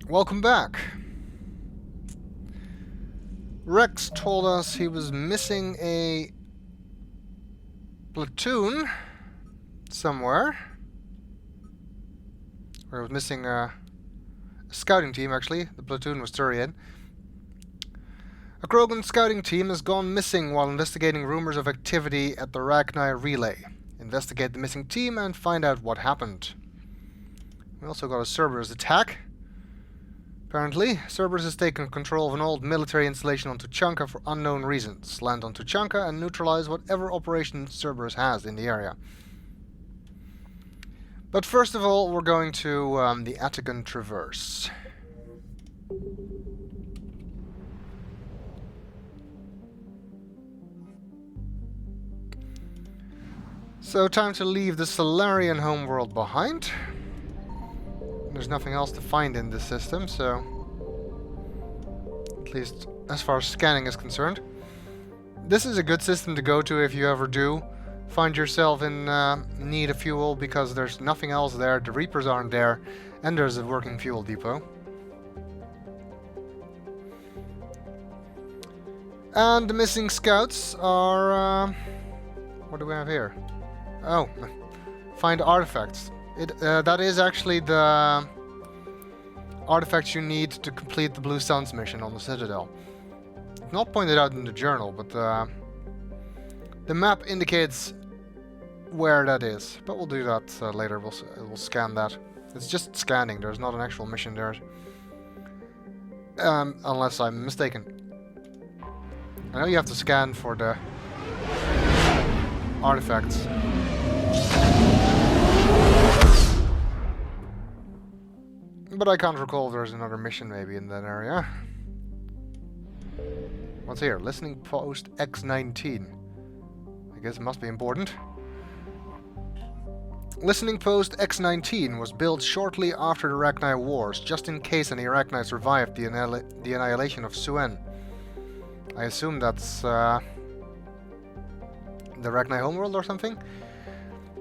Welcome back. Wrex told us he was missing a platoon somewhere. Or he was missing a scouting team, actually. The platoon was Turian. A Krogan scouting team has gone missing while investigating rumors of activity at the Rachni relay. Investigate the missing team and find out what happened. We also got a Cerberus attack. Apparently, Cerberus has taken control of an old military installation on Tuchanka for unknown reasons. Land on Tuchanka and neutralize whatever operation Cerberus has in the area. But first of all, we're going to the Attican Traverse. So, time to leave the Solarian homeworld behind. There's nothing else to find in this system, so at least as far as scanning is concerned. This is a good system to go to if you ever do find yourself in need of fuel, because there's nothing else there, the Reapers aren't there, and there's a working fuel depot. And the missing scouts are... what do we have here? Oh, find artifacts. That is actually the artifacts you need to complete the Blue Suns mission on the Citadel. It's not pointed out in the journal, but the map indicates where that is. But we'll do that later. We'll scan that. It's just scanning. There's not an actual mission there, unless I'm mistaken. I know you have to scan for the artifacts. But I can't recall if there's another mission maybe in that area. What's here? Listening post X19. I guess it must be important. Listening post X19 was built shortly after the Rachni Wars, just in case any Rachni survived the annihilation of Suen. I assume that's the Rachni homeworld or something?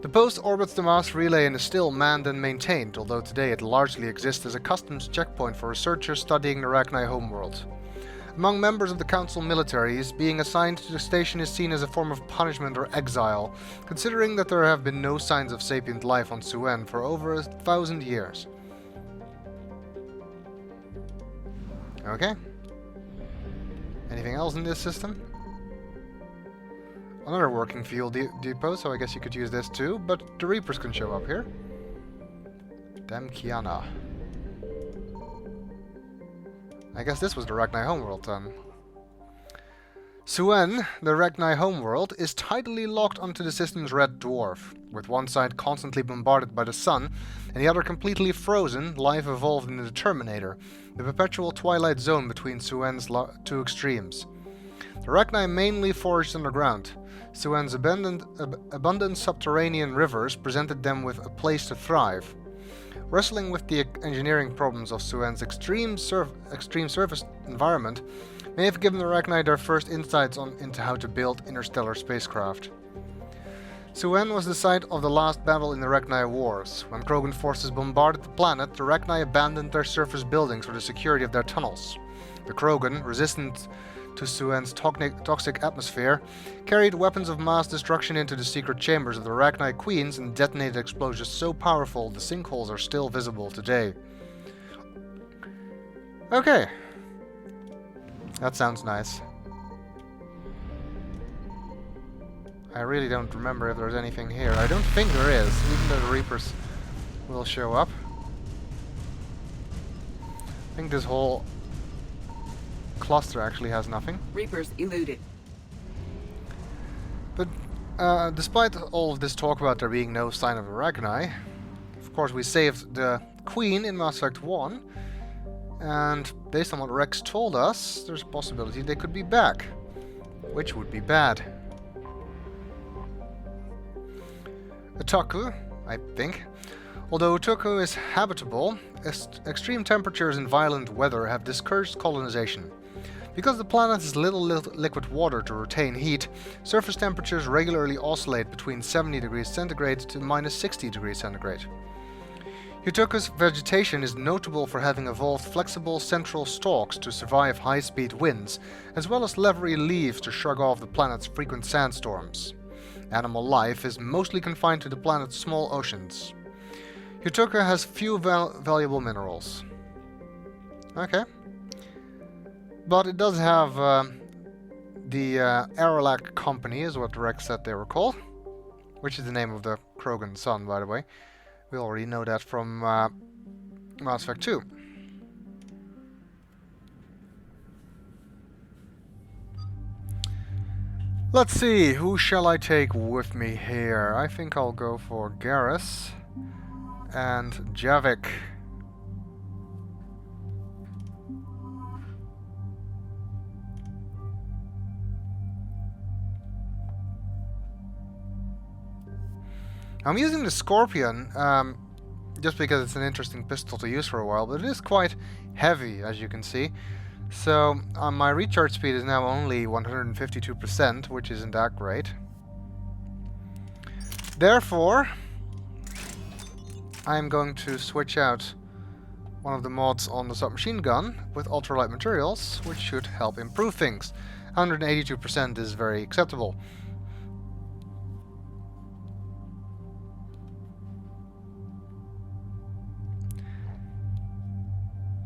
The post orbits the mass relay and is still manned and maintained, although today it largely exists as a customs checkpoint for researchers studying the Rachni homeworld. Among members of the Council militaries, being assigned to the station is seen as a form of punishment or exile, considering that there have been no signs of sapient life on Suen for over 1,000 years. Okay. Anything else in this system? Another working fuel depot, so I guess you could use this too, but the Reapers can show up here. Damn Kiana. I guess this was the Rachni homeworld then. Suen, the Rachni homeworld, is tidally locked onto the system's red dwarf. With one side constantly bombarded by the sun, and the other completely frozen, life evolved into the Terminator, the perpetual twilight zone between Suen's two extremes. The Rachni mainly foraged underground. Suen's abundant subterranean rivers presented them with a place to thrive. Wrestling with the engineering problems of Suen's extreme surface environment may have given the Rachni their first insights into how to build interstellar spacecraft. Suen was the site of the last battle in the Rachni Wars. When Krogan forces bombarded the planet, the Rachni abandoned their surface buildings for the security of their tunnels. The Krogan, resistant to Suen's toxic atmosphere, carried weapons of mass destruction into the secret chambers of the Rachni Queens and detonated explosives so powerful the sinkholes are still visible today. Okay. That sounds nice. I really don't remember if there's anything here. I don't think there is, even though the Reapers will show up. I think this whole cluster actually has nothing. Reapers eluded. But despite all of this talk about there being no sign of the Rachni, of course we saved the Queen in Mass Effect 1, and based on what Wrex told us, there's a possibility they could be back, which would be bad. Utaku, I think. Although Utaku is habitable, extreme temperatures and violent weather have discouraged colonization. Because the planet has little liquid water to retain heat, surface temperatures regularly oscillate between 70 degrees centigrade to minus 60 degrees centigrade. Utoka's vegetation is notable for having evolved flexible central stalks to survive high-speed winds, as well as leathery leaves to shrug off the planet's frequent sandstorms. Animal life is mostly confined to the planet's small oceans. Utoka has few valuable minerals. Okay. But it does have the Aralac Company, is what Wrex said they were called, which is the name of the Krogan sun, by the way. We already know that from Mass Effect 2. Let's see, who shall I take with me here? I think I'll go for Garrus and Javik. I'm using the Scorpion just because it's an interesting pistol to use for a while, but it is quite heavy, as you can see. So my recharge speed is now only 152%, which isn't that great. Therefore, I'm going to switch out one of the mods on the submachine gun with ultralight materials, which should help improve things. 182% is very acceptable.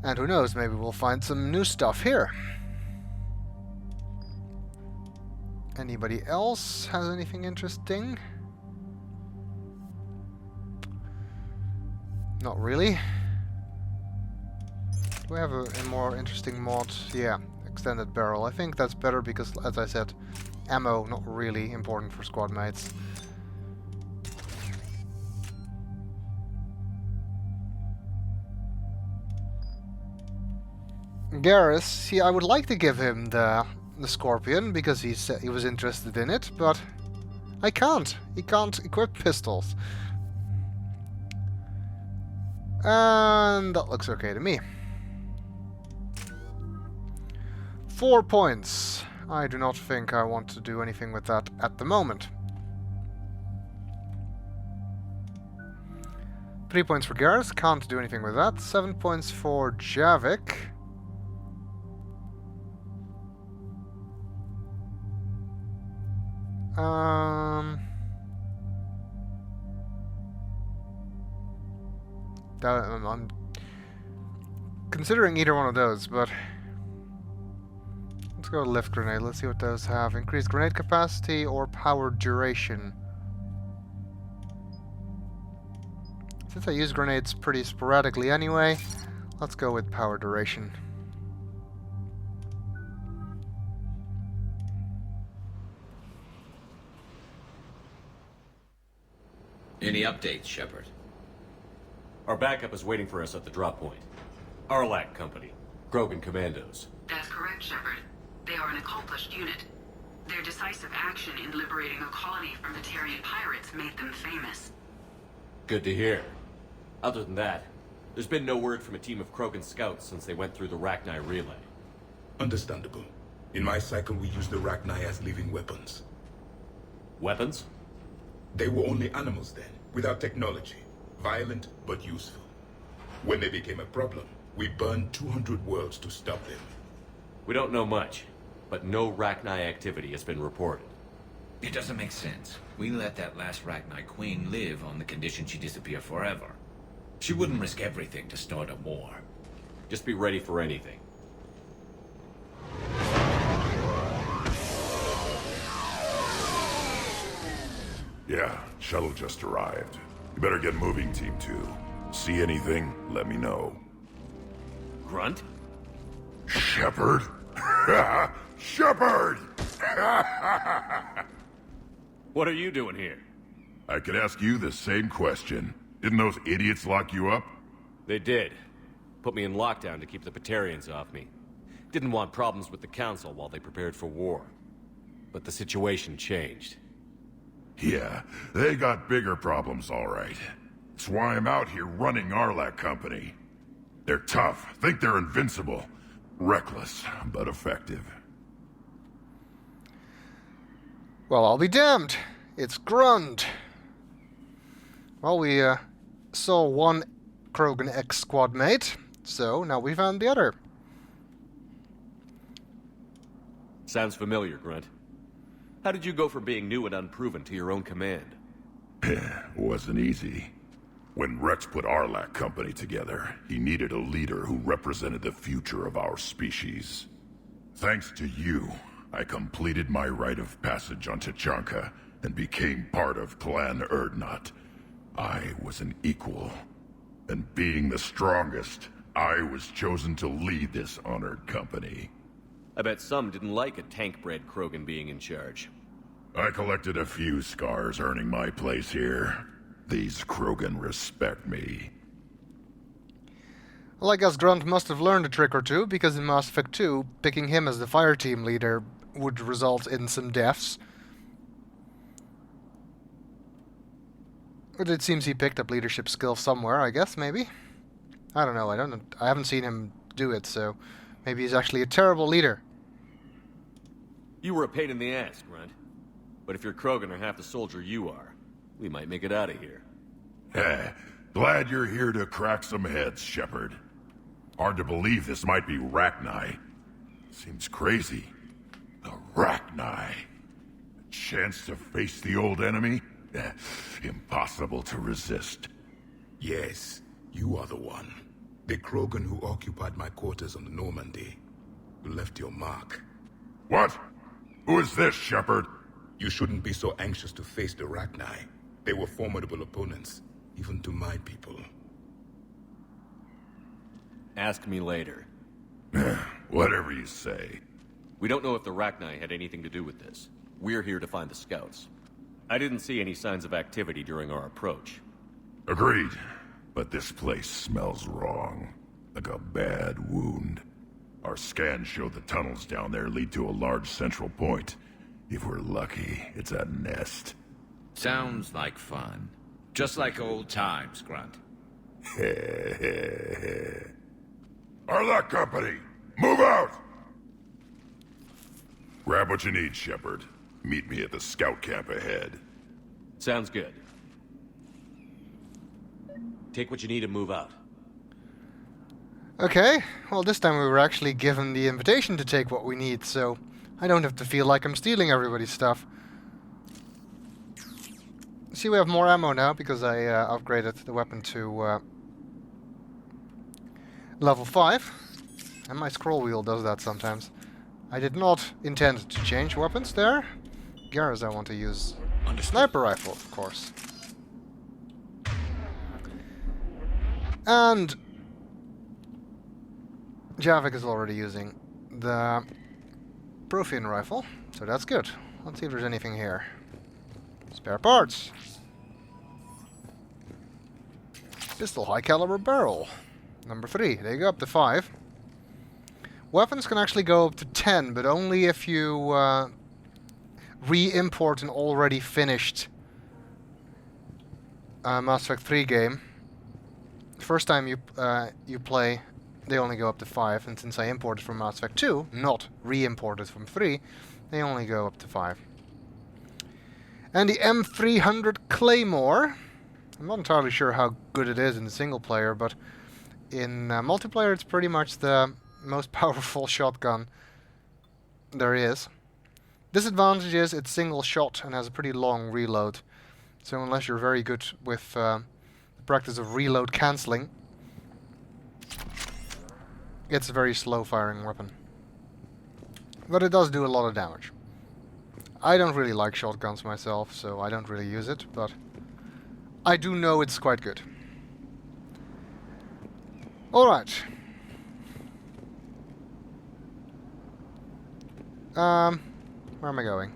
And who knows, maybe we'll find some new stuff here. Anybody else has anything interesting? Not really. Do we have a more interesting mod? Yeah, extended barrel. I think that's better because, as I said, ammo not really important for squad mates. Garrus, I would like to give him the Scorpion because he said he was interested in it, but I can't. He can't equip pistols. And that looks okay to me. 4 points. I do not think I want to do anything with that at the moment. 3 points for Garrus, can't do anything with that. 7 points for Javik. I'm considering either one of those, but let's go lift grenade. Let's see what those have. Increased grenade capacity or power duration. Since I use grenades pretty sporadically anyway, let's go with power duration. Any updates, Shepard? Our backup is waiting for us at the drop point. Aralac Company. Krogan Commandos. That's correct, Shepard. They are an accomplished unit. Their decisive action in liberating a colony from Batarian pirates made them famous. Good to hear. Other than that, there's been no word from a team of Krogan scouts since they went through the rachni relay. Understandable. In my cycle, we use the rachni as living weapons. Weapons? They were only animals then, without technology. Violent, but useful. When they became a problem, we burned 200 worlds to stop them. We don't know much, but no rachni activity has been reported. It doesn't make sense. We let that last Rachni Queen live on the condition she disappear forever. She wouldn't risk everything to start a war. Just be ready for anything. Yeah, shuttle just arrived. You better get moving, Team 2. See anything, let me know. Grunt? Shepard? Shepard! What are you doing here? I could ask you the same question. Didn't those idiots lock you up? They did. Put me in lockdown to keep the Batarians off me. Didn't want problems with the Council while they prepared for war. But the situation changed. Yeah, they got bigger problems, all right. That's why I'm out here running Aralac Company. They're tough, think they're invincible. Reckless, but effective. Well, I'll be damned. It's Grunt. Well, we saw one Krogan ex-squad mate. So, now we found the other. Sounds familiar, Grunt. How did you go from being new and unproven to your own command? Wasn't easy. When Wrex put Arlac Company together, he needed a leader who represented the future of our species. Thanks to you, I completed my rite of passage on Tachanka and became part of Clan Urdnot. I was an equal, and being the strongest, I was chosen to lead this honored company. I bet some didn't like a tank-bred Krogan being in charge. I collected a few scars earning my place here. These Krogan respect me. Well, I guess Grunt must have learned a trick or two, because in Mass Effect 2, picking him as the fire team leader would result in some deaths. But it seems he picked up leadership skills somewhere, I guess, maybe? I don't know, I haven't seen him do it, so maybe he's actually a terrible leader. You were a pain in the ass, Grunt. But if your Krogan are half the soldier you are, we might make it out of here. Glad you're here to crack some heads, Shepard. Hard to believe this might be rachni. Seems crazy. The rachni. A chance to face the old enemy? Impossible to resist. Yes, you are the one. The Krogan who occupied my quarters on the Normandy. You left your mark. What? Who is this, Shepard? You shouldn't be so anxious to face the rachni. They were formidable opponents, even to my people. Ask me later. Whatever you say. We don't know if the rachni had anything to do with this. We're here to find the scouts. I didn't see any signs of activity during our approach. Agreed. But this place smells wrong. Like a bad wound. Our scans show the tunnels down there lead to a large central point. If we're lucky, it's a nest. Sounds like fun. Just like old times, Grunt. Arlac Company, move out! Grab what you need, Shepard. Meet me at the scout camp ahead. Sounds good. Take what you need and move out. Okay, well this time we were actually given the invitation to take what we need, so I don't have to feel like I'm stealing everybody's stuff. See, we have more ammo now because I upgraded the weapon to level 5. And my scroll wheel does that sometimes. I did not intend to change weapons there. Garrus I want to use. Sniper rifle, of course. And Javik is already using the Profian rifle, so that's good. Let's see if there's anything here. Spare parts. Pistol high caliber barrel. Number 3. They go up to 5. Weapons can actually go up to 10, but only if you re-import an already finished Mass Effect 3 game. The first time you play, they only go up to 5, and since I imported from Mass Effect 2, not re-imported from 3, they only go up to 5. And the M300 Claymore. I'm not entirely sure how good it is in the single player, but in multiplayer it's pretty much the most powerful shotgun there is. Disadvantage is it's single shot and has a pretty long reload. So unless you're very good with the practice of reload cancelling, it's a very slow firing weapon. But it does do a lot of damage. I don't really like shotguns myself, so I don't really use it, but I do know it's quite good. Alright. Where am I going?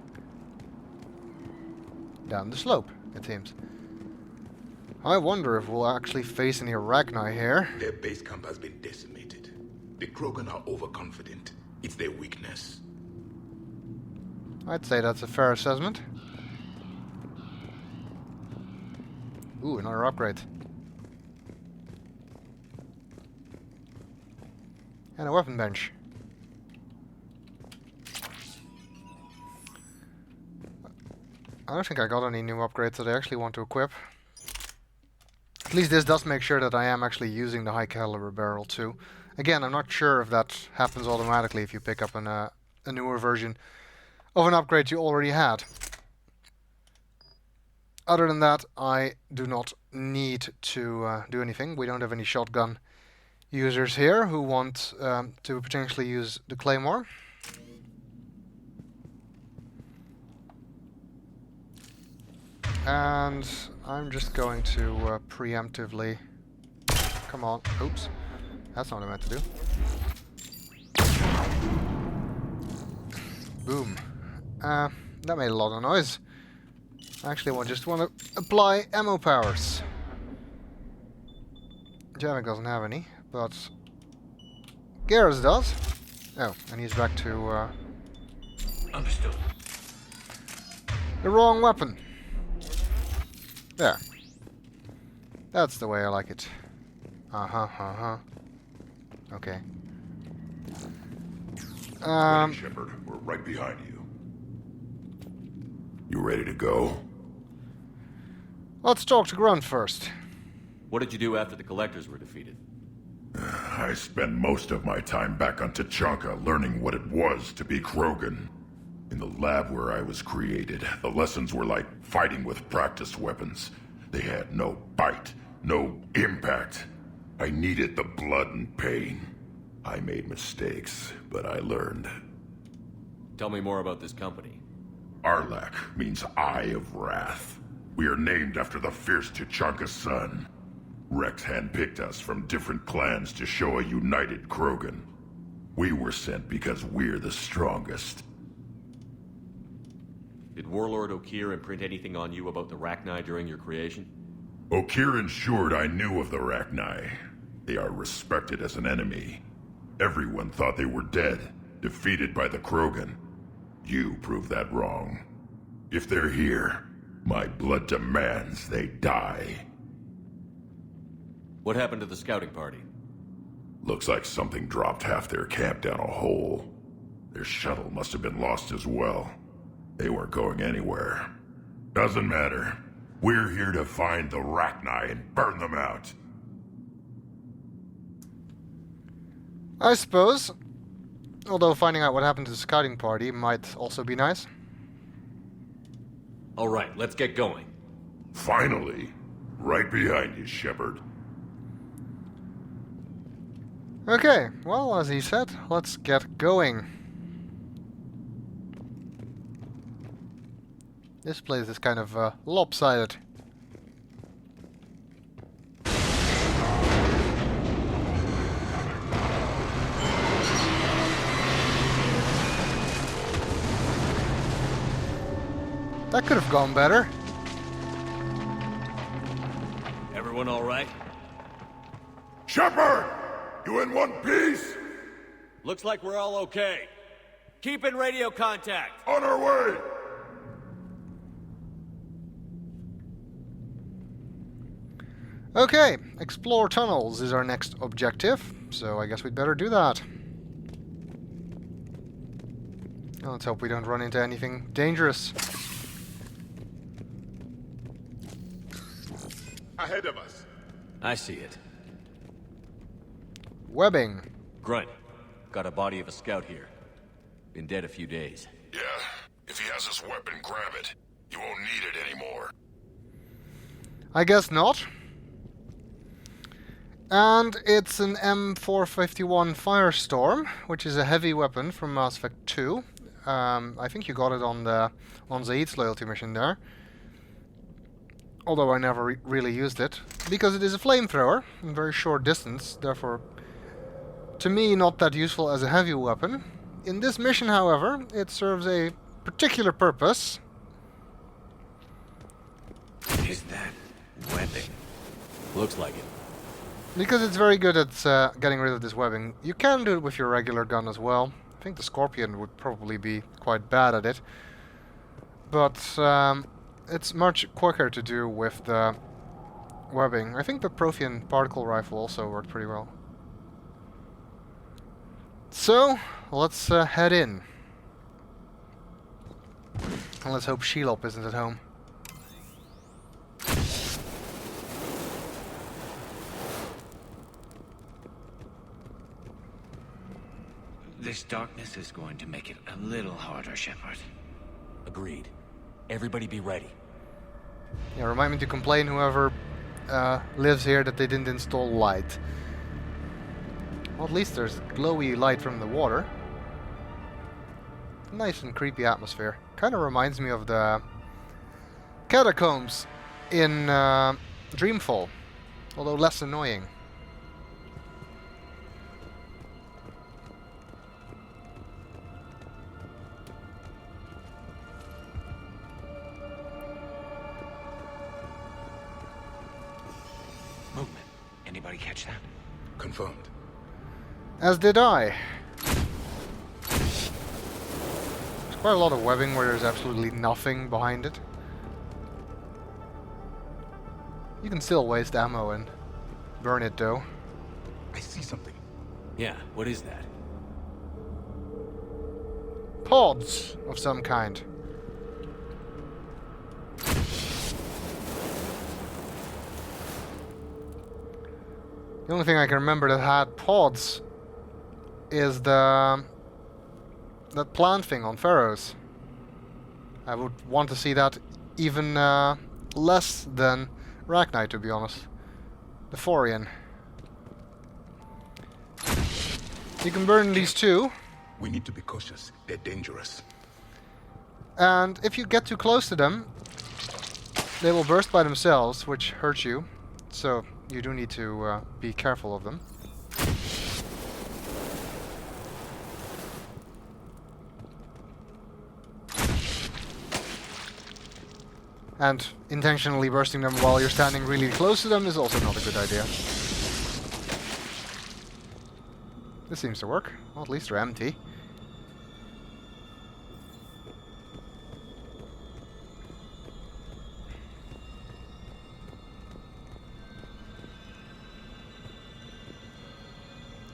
Down the slope, it seems. I wonder if we'll actually face any rachni here. Their base camp has been decimated. The Krogan are overconfident. It's their weakness. I'd say that's a fair assessment. Ooh, another upgrade. And a weapon bench. I don't think I got any new upgrades that I actually want to equip. At least this does make sure that I am actually using the high caliber barrel too. Again, I'm not sure if that happens automatically if you pick up a newer version of an upgrade you already had. Other than that, I do not need to do anything. We don't have any shotgun users here who want to potentially use the claymore. And I'm just going to preemptively... Come on. Oops. That's not what I meant to do. Boom. That made a lot of noise. I actually just want to apply ammo powers. Javik doesn't have any, but Garrus does. Oh, and he's back to Understood. the wrong weapon. There. That's the way I like it. Okay. Ready, Shepard. We're right behind you. You ready to go? Let's talk to Grunt first. What did you do after the Collectors were defeated? I spent most of my time back on Tachanka learning what it was to be Krogan. In the lab where I was created, the lessons were like fighting with practiced weapons. They had no bite, no impact. I needed the blood and pain. I made mistakes, but I learned. Tell me more about this company. Arlak means Eye of Wrath. We are named after the fierce Tachanka sun. Wrex handpicked us from different clans to show a united Krogan. We were sent because we're the strongest. Did Warlord Okeer imprint anything on you about the rachni during your creation? Okeer ensured I knew of the rachni. They are respected as an enemy. Everyone thought they were dead, defeated by the Krogan. You proved that wrong. If they're here, my blood demands they die. What happened to the scouting party? Looks like something dropped half their camp down a hole. Their shuttle must have been lost as well. They weren't going anywhere. Doesn't matter. We're here to find the rachni and burn them out. I suppose. Although finding out what happened to the scouting party might also be nice. All right, let's get going. Finally. Right behind you, Shepard. Okay, well, as he said, let's get going. This place is kind of lopsided. That could have gone better. Everyone all right? Shepard! You in one piece? Looks like we're all okay. Keep in radio contact. On our way! Okay, explore tunnels is our next objective, so I guess we'd better do that. Well, let's hope we don't run into anything dangerous. Ahead of us. I see it. Webbing. Grunt, got a body of a scout here. Been dead a few days. Yeah. If he has his weapon, grab it. You won't need it anymore. I guess not. And it's an M451 Firestorm, which is a heavy weapon from Mass Effect 2. I think you got it on Zaid's loyalty mission there. Although I never really used it, because it is a flamethrower in very short distance, therefore, to me, not that useful as a heavy weapon. In this mission, however, it serves a particular purpose. Is that webbing? Looks like it. Because it's very good at getting rid of this webbing. You can do it with your regular gun as well. I think the Scorpion would probably be quite bad at it. But it's much quicker to do with the webbing. I think the Prothean particle rifle also worked pretty well. So, let's head in. And let's hope Shelob isn't at home. This darkness is going to make it a little harder, Shepard. Agreed. Everybody be ready. Yeah, remind me to complain, whoever lives here, that they didn't install light. Well, at least there's glowy light from the water. Nice and creepy atmosphere. Kind of reminds me of the catacombs in Dreamfall, although less annoying. Movement. Anybody catch that? Confirmed. As did I. There's quite a lot of webbing where there's absolutely nothing behind it. You can still waste ammo and burn it though. I see something. Yeah, what is that? Pods of some kind. The only thing I can remember that had pods is that plant thing on Pharaohs. I would want to see that even less than Rachni, to be honest. The Thorian. You can burn these too, We need to be cautious. They're dangerous. and if you get too close to them, they will burst by themselves, which hurts you. So you do need to be careful of them. And intentionally bursting them while you're standing really close to them is also not a good idea. This seems to work. Well, at least they're empty.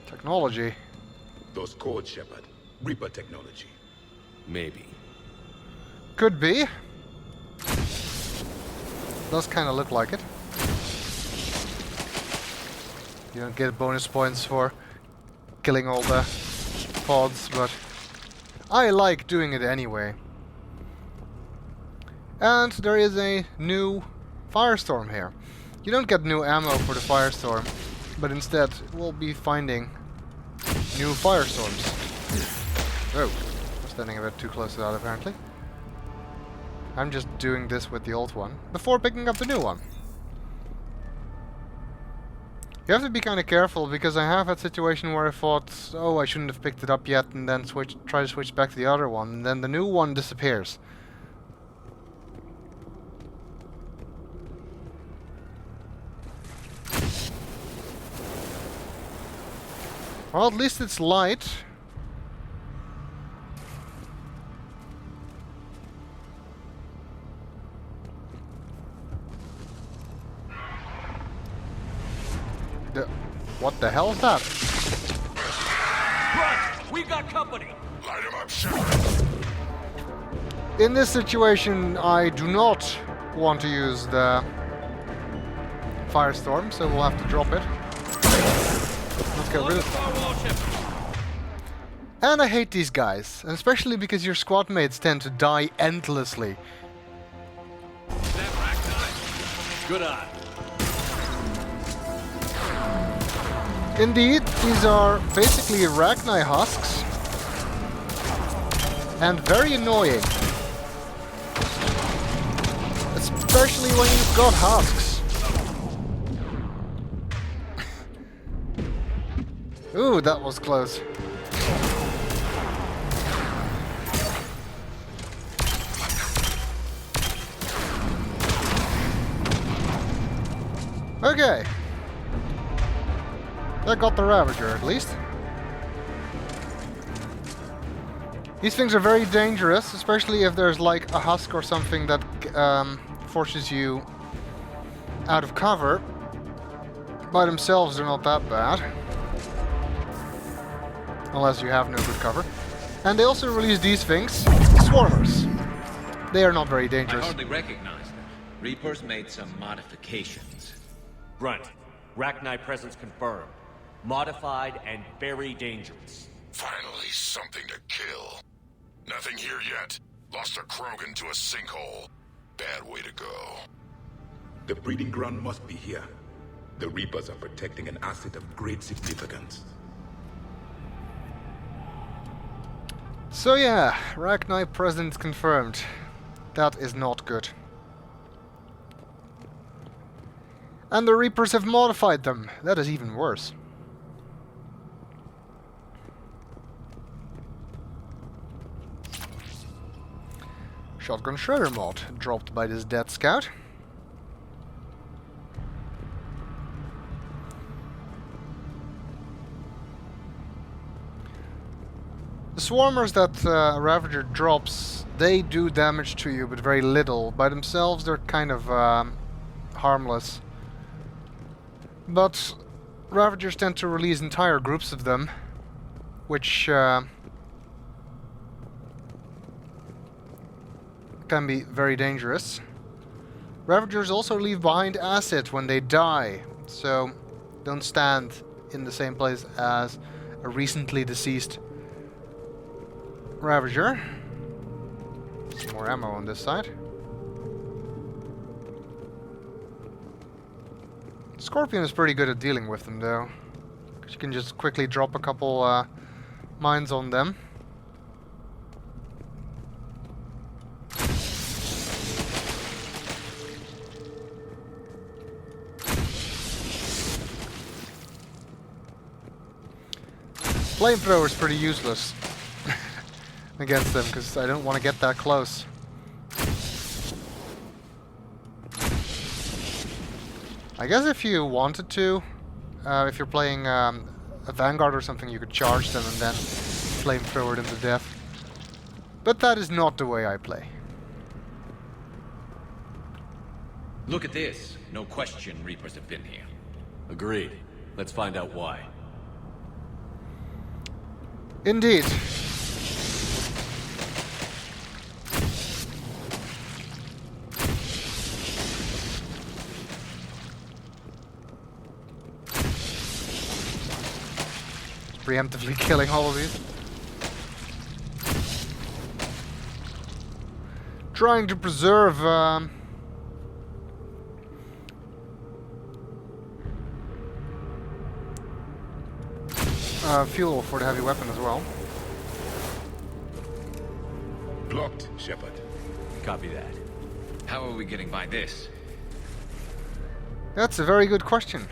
Technology. Those codes, Shepard. Reaper technology. Maybe. Could be. Does kind of look like it. You don't get bonus points for killing all the pods, but I like doing it anyway. And there is a new firestorm here. You don't get new ammo for the firestorm, but instead we'll be finding new firestorms. Oh, I'm standing a bit too close to that apparently. I'm just doing this with the old one before picking up the new one. You have to be kind of careful, because I have that situation where I thought, oh, I shouldn't have picked it up yet, and then try to switch back to the other one, and then the new one disappears. Well, at least it's light. What the hell is that? Grunt! We got company! Light him up, Shepard. In this situation, I do not want to use the firestorm, so we'll have to drop it. Let's get rid of it. And I hate these guys, and especially because your squad mates tend to die endlessly. Good eye. Indeed, these are basically rachni husks, and very annoying. Especially when you've got husks. Ooh, that was close. Okay. That got the Ravager, at least. These things are very dangerous, especially if there's like a husk or something that forces you out of cover. By themselves, they're not that bad. Unless you have no good cover. And they also release these things, Swarmers. They are not very I dangerous. hardly recognize them. Reapers made some modifications. Grunt. Rachni presence confirmed. Modified and very dangerous. Finally, something to kill. Nothing here yet. Lost a Krogan to a sinkhole. Bad way to go. The breeding ground must be here. The Reapers are protecting an asset of great significance. So yeah, rachni presence confirmed. That is not good. And the Reapers have modified them. That is even worse. Shotgun Shredder mod dropped by this dead scout. The swarmers that Ravager drops, they do damage to you, but very little. By themselves, they're kind of harmless. But Ravagers tend to release entire groups of them, which can be very dangerous. Ravagers also leave behind acid when they die, so don't stand in the same place as a recently deceased Ravager. Some more ammo on this side. Scorpion is pretty good at dealing with them though, because you can just quickly drop a couple mines on them. Flamethrower is pretty useless against them, because I don't want to get that close. I guess if you wanted to, if you're playing a Vanguard or something, you could charge them and then flamethrower them to death. But that is not the way I play. Look at this. No question Reapers have been here. Agreed. Let's find out why. Indeed. Preemptively killing all of these. Trying to preserve fuel for the heavy weapon as well. Blocked, Shepard. Copy that. How are we getting by this? That's a very good question.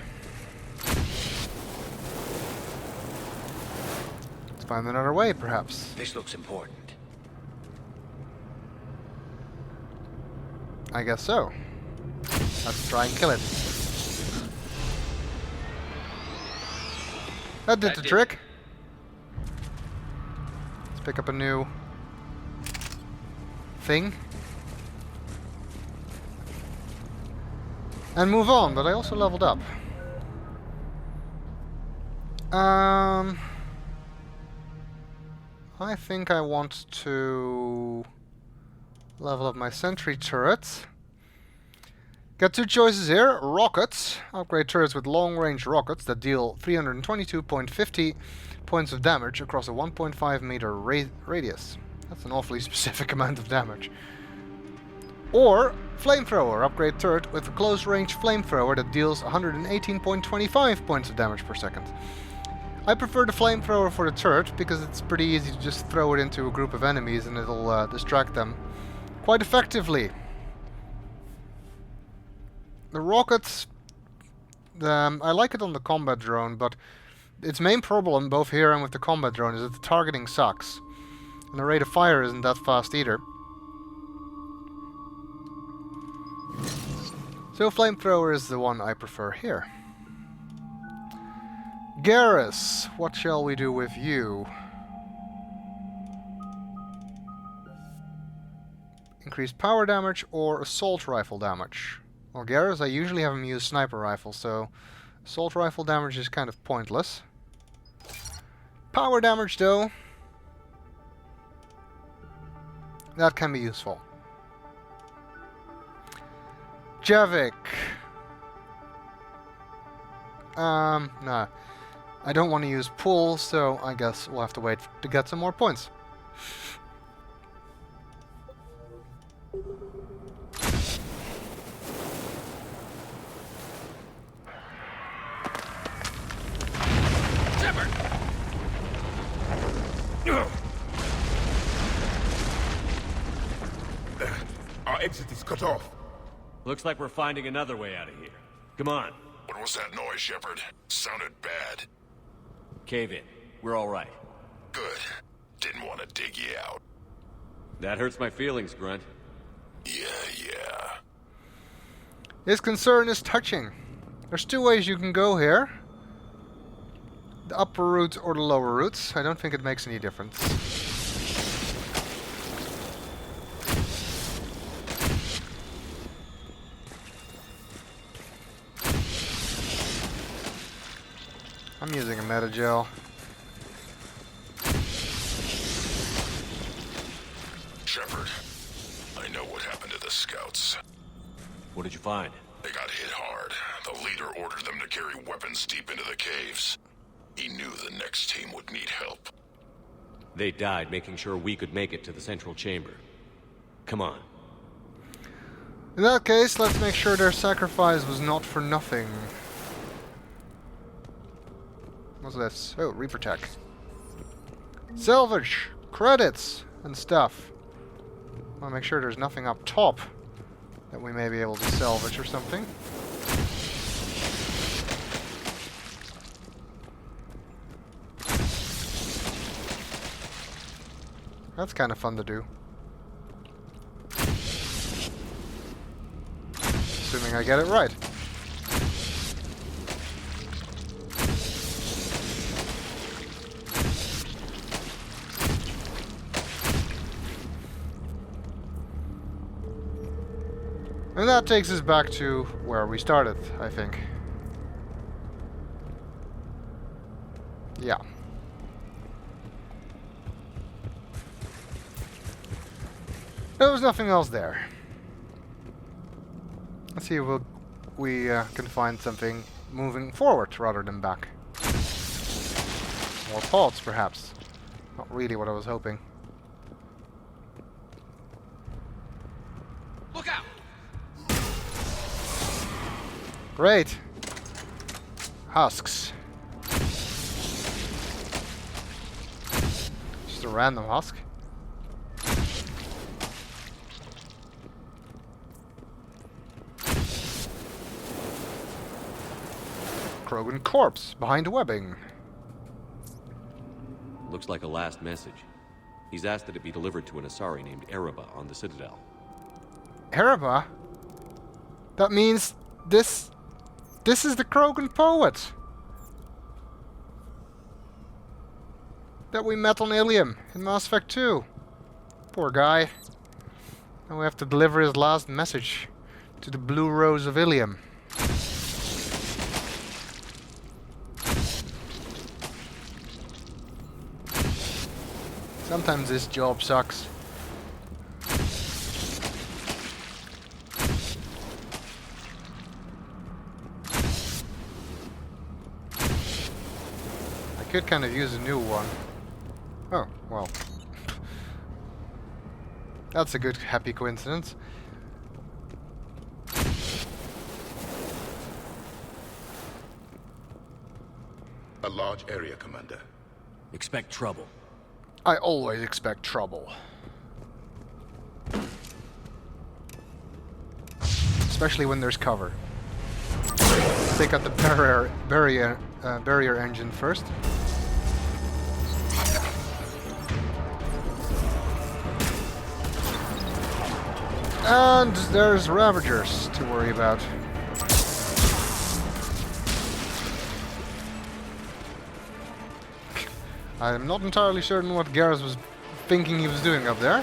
Let's find another way, perhaps. This looks important. I guess so. Let's try and kill it. That did the trick. Let's pick up a new thing. And move on, but I also leveled up. I think I want to level up my sentry turrets. Got two choices here. Rockets. Upgrade turrets with long-range rockets that deal 322.50 points of damage across a 1.5 meter radius. That's an awfully specific amount of damage. Or flamethrower. Upgrade turret with a close-range flamethrower that deals 118.25 points of damage per second. I prefer the flamethrower for the turret because it's pretty easy to just throw it into a group of enemies and it'll distract them quite effectively. The rockets, I like it on the combat drone, but its main problem, both here and with the combat drone, is that the targeting sucks. And the rate of fire isn't that fast either. So flamethrower is the one I prefer here. Garrus, what shall we do with you? Increased power damage or assault rifle damage? Well, Garrus, I usually have him use sniper rifle, so assault rifle damage is kind of pointless. Power damage, though, that can be useful. Javik. Nah. I don't want to use pull, so I guess we'll have to wait to get some more points. Our exit is cut off. Looks like we're finding another way out of here. Come on. What was that noise, Shepard? Sounded bad. Cave in. We're all right. Good. Didn't want to dig you out. That hurts my feelings, Grunt. Yeah. His concern is touching. There's two ways you can go here. The upper route or the lower routes. I don't think it makes any difference. I'm using a metagel. Shepard, I know what happened to the scouts. What did you find? They got hit hard. The leader ordered them to carry weapons deep into the caves. He knew the next team would need help. They died making sure we could make it to the central chamber. Come on. In that case, let's make sure their sacrifice was not for nothing. What's this? Oh, Reaper Tech. Salvage! Credits! And stuff. I want to make sure there's nothing up top that we may be able to salvage or something. That's kind of fun to do. Assuming I get it right. And that takes us back to where we started, I think. Yeah. There was nothing else there. Let's see if we can find something moving forward rather than back. More pods, perhaps. Not really what I was hoping. Look out! Great. Husks. Just a random husk. Krogan corpse behind webbing. Looks like a last message. He's asked that it be delivered to an Asari named Erebah on the Citadel. Erebah? That means this is the Krogan poet that we met on Ilium in Mass Effect 2. Poor guy. Now we have to deliver his last message to the Blue Rose of Ilium. Sometimes this job sucks. I could kind of use a new one. Oh, well. That's a good, happy coincidence. A large area, Commander. Expect trouble. I always expect trouble. Especially when there's cover. Take out the barrier engine first. And there's Ravagers to worry about. I'm not entirely certain what Garrus was thinking he was doing up there.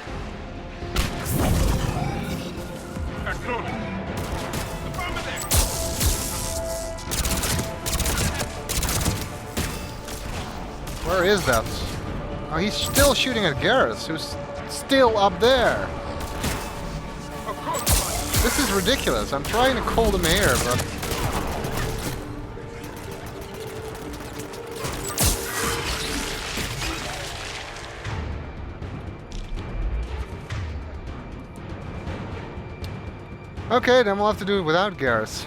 Where is that? Oh, he's still shooting at Garrus, who's still up there. This is ridiculous. I'm trying to call them here, but... Okay, then we'll have to do it without Garrus.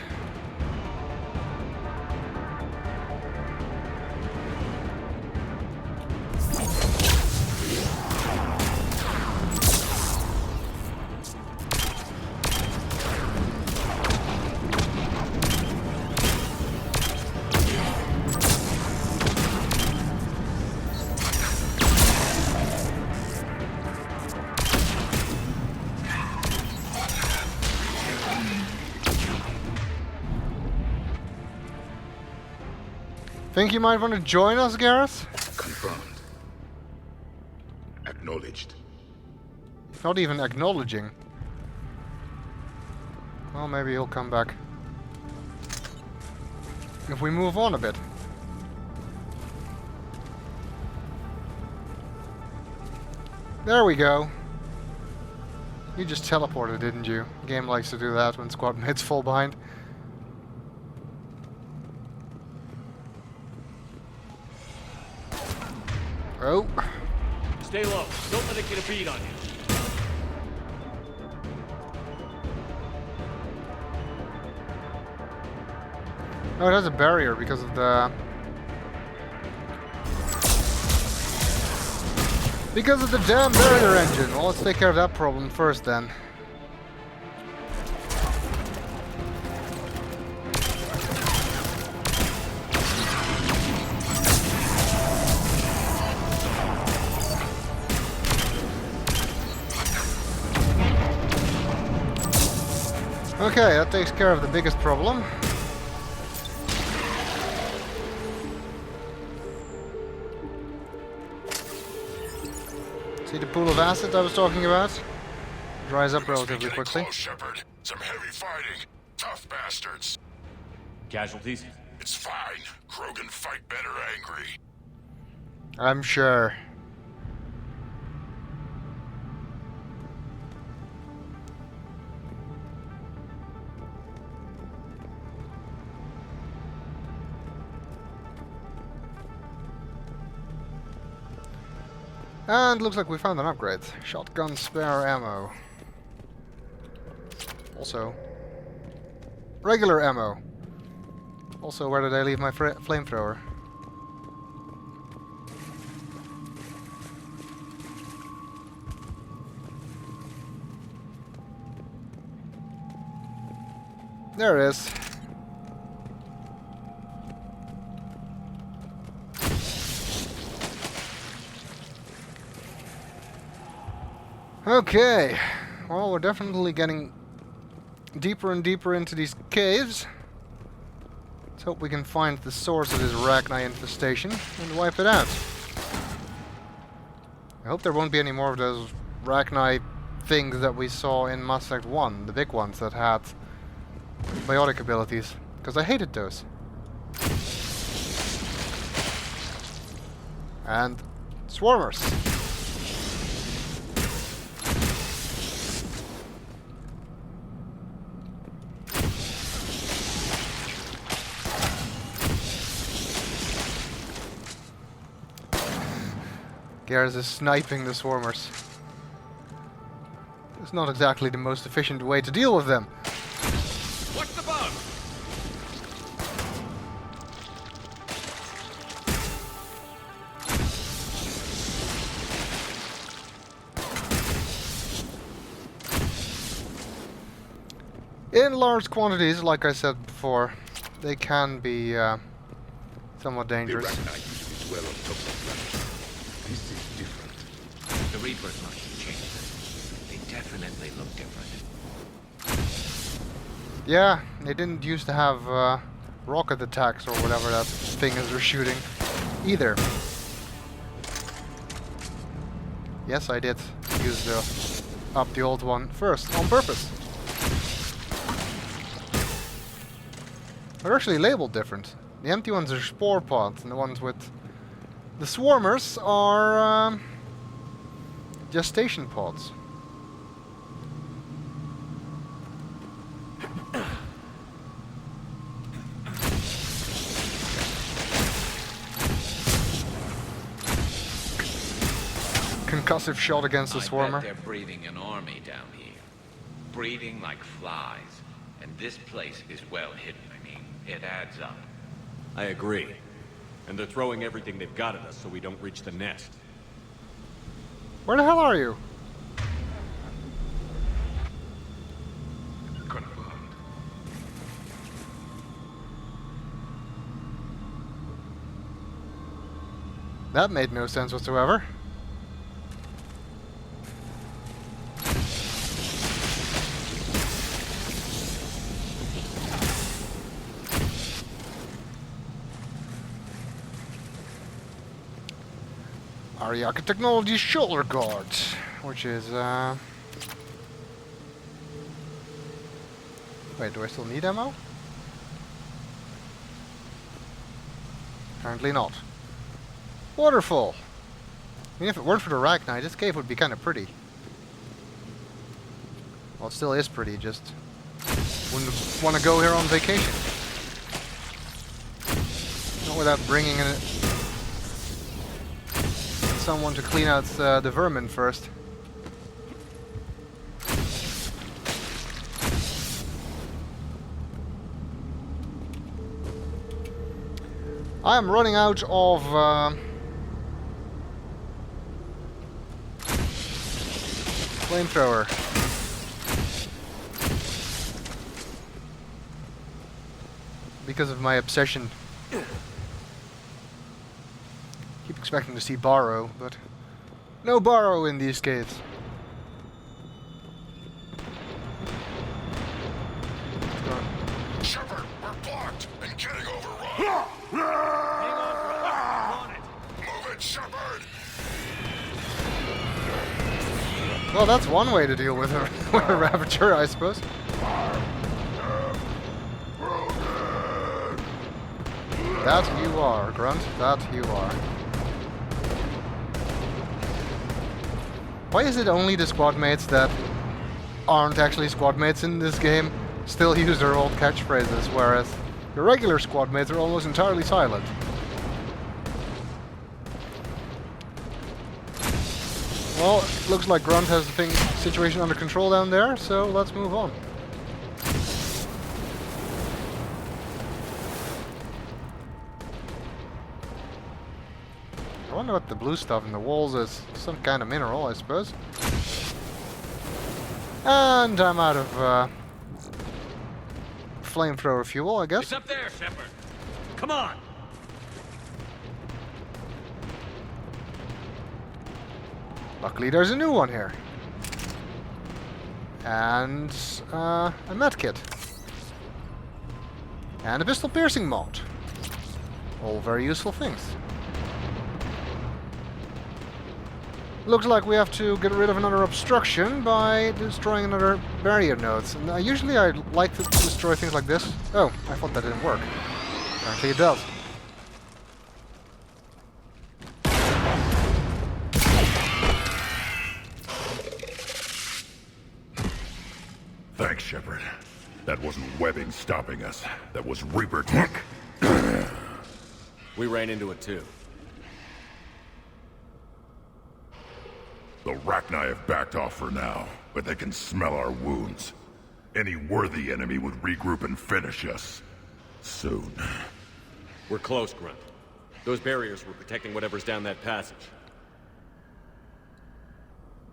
Think you might want to join us, Garrus? Confirmed. Acknowledged. Not even acknowledging. Well, maybe he'll come back. If we move on a bit. There we go. You just teleported, didn't you? Game likes to do that when squad mates fall behind. Oh. Stay low. Don't let it get a beat on you. Oh, it has a barrier because of the... Because of the damn barrier engine. Well, let's take care of that problem first then. Okay, that takes care of the biggest problem. See the pool of acid I was talking about? Dries up relatively quickly. Close, Shepard. Some heavy fighting. Tough bastards. Casualties? It's fine. Krogan fight better angry. I'm sure. And looks like we found an upgrade. Shotgun spare ammo. Also, regular ammo. Also, where did I leave my flamethrower? There it is. Okay, well, we're definitely getting deeper and deeper into these caves. Let's hope we can find the source of this rachni infestation and wipe it out. I hope there won't be any more of those rachni things that we saw in Mass Effect 1, the big ones that had biotic abilities, because I hated those. And swarmers. Garrus is sniping the swarmers. It's not exactly the most efficient way to deal with them. What's the bug? In large quantities, like I said before, they can be somewhat The dangerous. rachni usually dwell on top of the planet. This is different. The Reapers must have changed. They definitely look different. Yeah, they didn't used to have rocket attacks or whatever that thing is they're shooting either. Yes, I did use the old one first, on purpose. They're actually labeled different. The empty ones are spore pods, and the ones with the swarmers are gestation pods. Concussive shot against the I swarmer. bet they're breeding an army down here. breeding like flies. And this place is well hidden. I mean, it adds up. I agree. And they're throwing everything they've got at us so we don't reach the nest. Where the hell are you? Confirmed. That made no sense whatsoever. Ariaka Technology shoulder guard, which is wait, do I still need ammo? Apparently not. Waterfall. I mean, if it weren't for the rachni, this cave would be kind of pretty. Well, it still is pretty, just wouldn't want to go here on vacation. Not without bringing in someone to clean out the vermin first. I am running out of flamethrower. Because of my obsession. Keep expecting to see Barrow, but no Barrow in these caves. Shepard, we're blocked and getting overrun. Hang on, bro. I'm on it. Move it, Shepard. Well, that's one way to deal with a Ravager, I suppose. That you are, Grunt. That you are. Why is it only the squad mates that aren't actually squad mates in this game still use their old catchphrases, whereas the regular squad mates are almost entirely silent? Well, looks like Grunt has the situation under control down there, so let's move on. I wonder what the blue stuff in the walls is. Some kind of mineral, I suppose. And I'm out of flamethrower fuel, I guess. It's up there, Shepard. Come on. Luckily there's a new one here. And a medkit. And a pistol piercing mod. All very useful things. Looks like we have to get rid of another obstruction by destroying another barrier node. And usually I like to destroy things like this. Oh, I thought that didn't work. Apparently it does. Thanks, Shepard. That wasn't webbing stopping us. That was Reaper tech. We ran into it too. The rachni have backed off for now, but they can smell our wounds. Any worthy enemy would regroup and finish us. Soon. We're close, Grunt. Those barriers were protecting whatever's down that passage.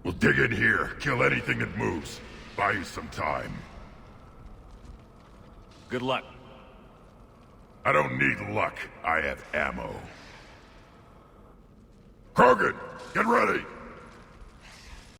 We'll dig in here, kill anything that moves. Buy you some time. Good luck. I don't need luck. I have ammo. Krogan, get ready!